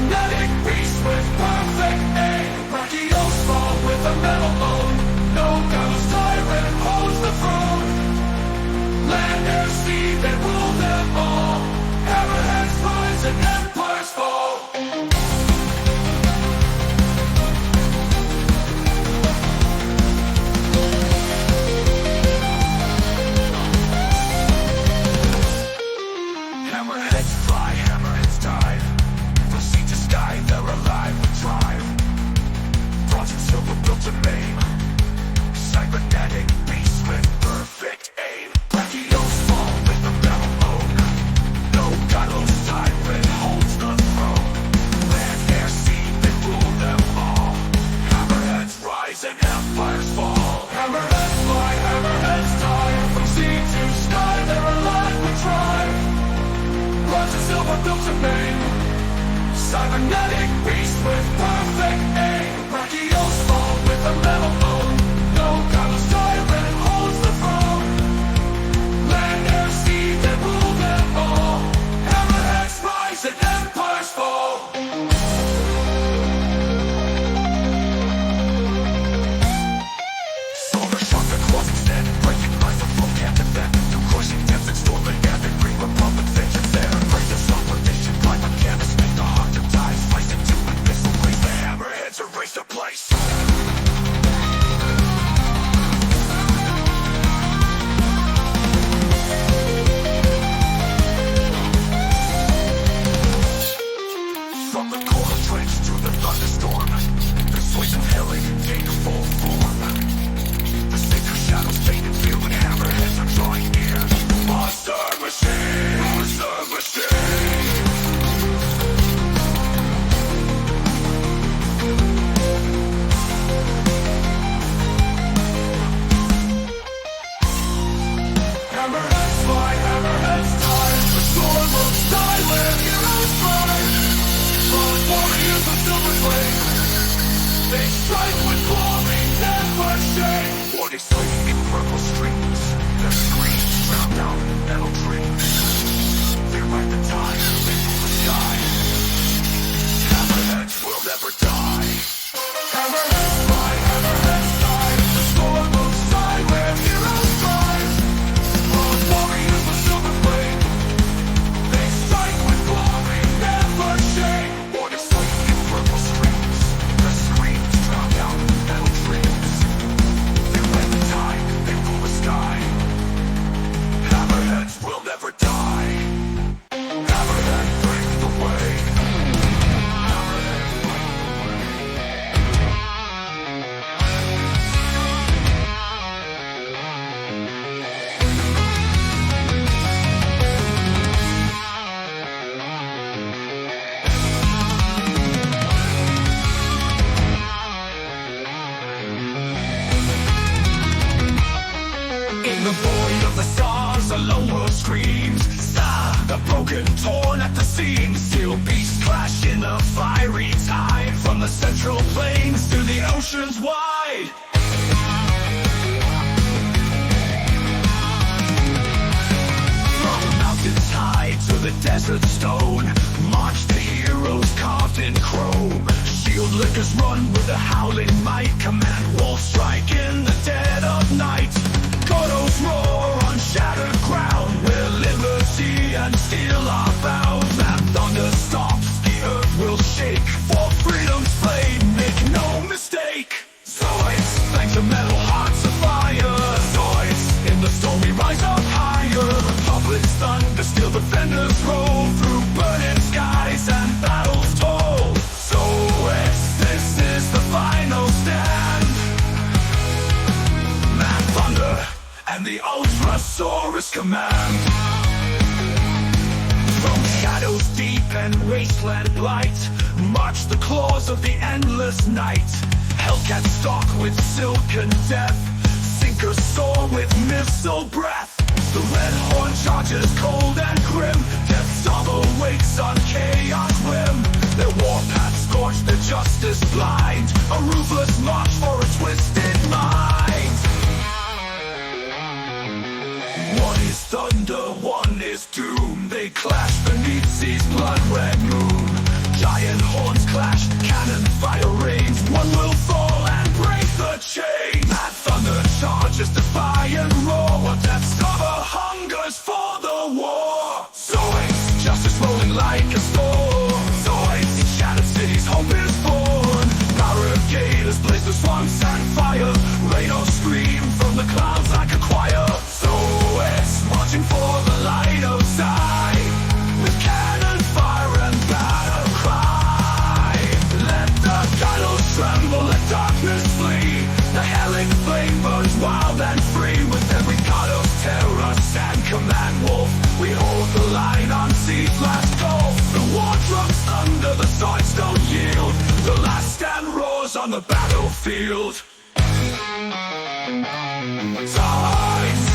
Cybernetic beast with perfect aim. Brachios fall with a metal load. No gallows tyrant holds the throne. Land, air, sea, they rule them all. Hammerheads rise and empires fall. Hammerheads fly, hammerheads dive. From sea to sky, they're alive with drive. Bronze and silver built to maim. Cybernetic beasts with perfect aim. Brachios fall with a metal load. No gallows tyrant holds the throne. Land, air, sea, they rule them all. Hammerheads rise and empires fall. Hammerheads fly, hammerheads dive. From sea to sky, they're alive with drive. Bronze and silver built to maim. Cybernetic beast with perfect aim. Brachios fall with a metal load. No gallows tyrant holds the throne. Land, air, sea, they rule them all. Hammerheads rise and empires fall. Solar shock, the claws extend, breaking lines of full captive then. Through crushing depths and storming air, the Green Republic vengeance there. Break the supplication, climb on canvas, make the heart of ties, sliced into an missile race. The hammerheads erase their place. From the core trench to the thunderstorm, the Zoids inhaling, gain full form. The sacred shadows fade and feel when hammerheads are drawing near. Monster machine, monster machine. Hammerheads fly, hammerheads dive. The storm will die where heroes thrive. Bronze warriors of silver flame. They strike with glory, never shame. Warning swinging in purple streams. Their screams drown out in metal dreams. They ride the tide, they rule the sky. Hammerheads will never die. Hammerheads fly, hammerheads dive. The storm will die where heroes thrive. Bronze warriors of silver flame. They strike with glory, never shame. Warning swinging in purple streams. Their screams drown out in metal dreams. They ride the tide, they rule the sky. Hammerheads will never die. Hammerhead break the way. Hammerhead break the way. In the void of the stars, a lone world screams. The broken, torn at the seams. Steel beasts clash in the fiery tide. From the central plains to the oceans wide. From mountains high to the desert stone, march the heroes carved in chrome. Shield lickers run with a howling might. Command wolves strike in the dead of night. Kodos roar on shattered ground, where liberty and steel are bound. That thunder stops, the earth will shake. For freedom's flame, make no mistake. Zoids, thanks to metal hearts of fire. Zoids, in the storm we rise up higher. Republic's thunder, steel defenders roll through burning skies and battles toll. Zoids, this is the final stand. Man thunder and the Ultrasaurus command. From shadows deep and wasteland blight, march the claws of the endless night. Hellcat stalk with silken death, sinkers soar with missile breath. The red horn charges cold and grim, death's song awaits on chaos whim. Their warpath scorched, their justice blind, a ruthless march for a twisted mind. One is thunder, one is doom. They clash beneath sea's blood-red moon. Giant horns clash, cannon fire rains. One will fall and break the chain. Mad thunder charges, defiant roar. What death's cover hungers for the war. Zoids, justice rolling like a storm. Zoids, shattered cities, hope is born. Barricades, blaze the swamps and fire. Rain or scream from the clouds like a choir. Zoids, marching for the light of sight. With cannon fire and battle cry. Let the battles tremble, let darkness flee. The hellish flame burns wild and free. With every god of terror and command wolf, we hold the line on sea's last gulf. The war drums thunder, the Zoids don't yield. The last stand roars on the battlefield. Zoids!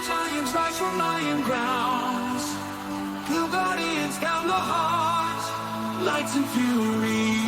Giants rise from lying grounds. Blue guardians down the heart. Lights and fury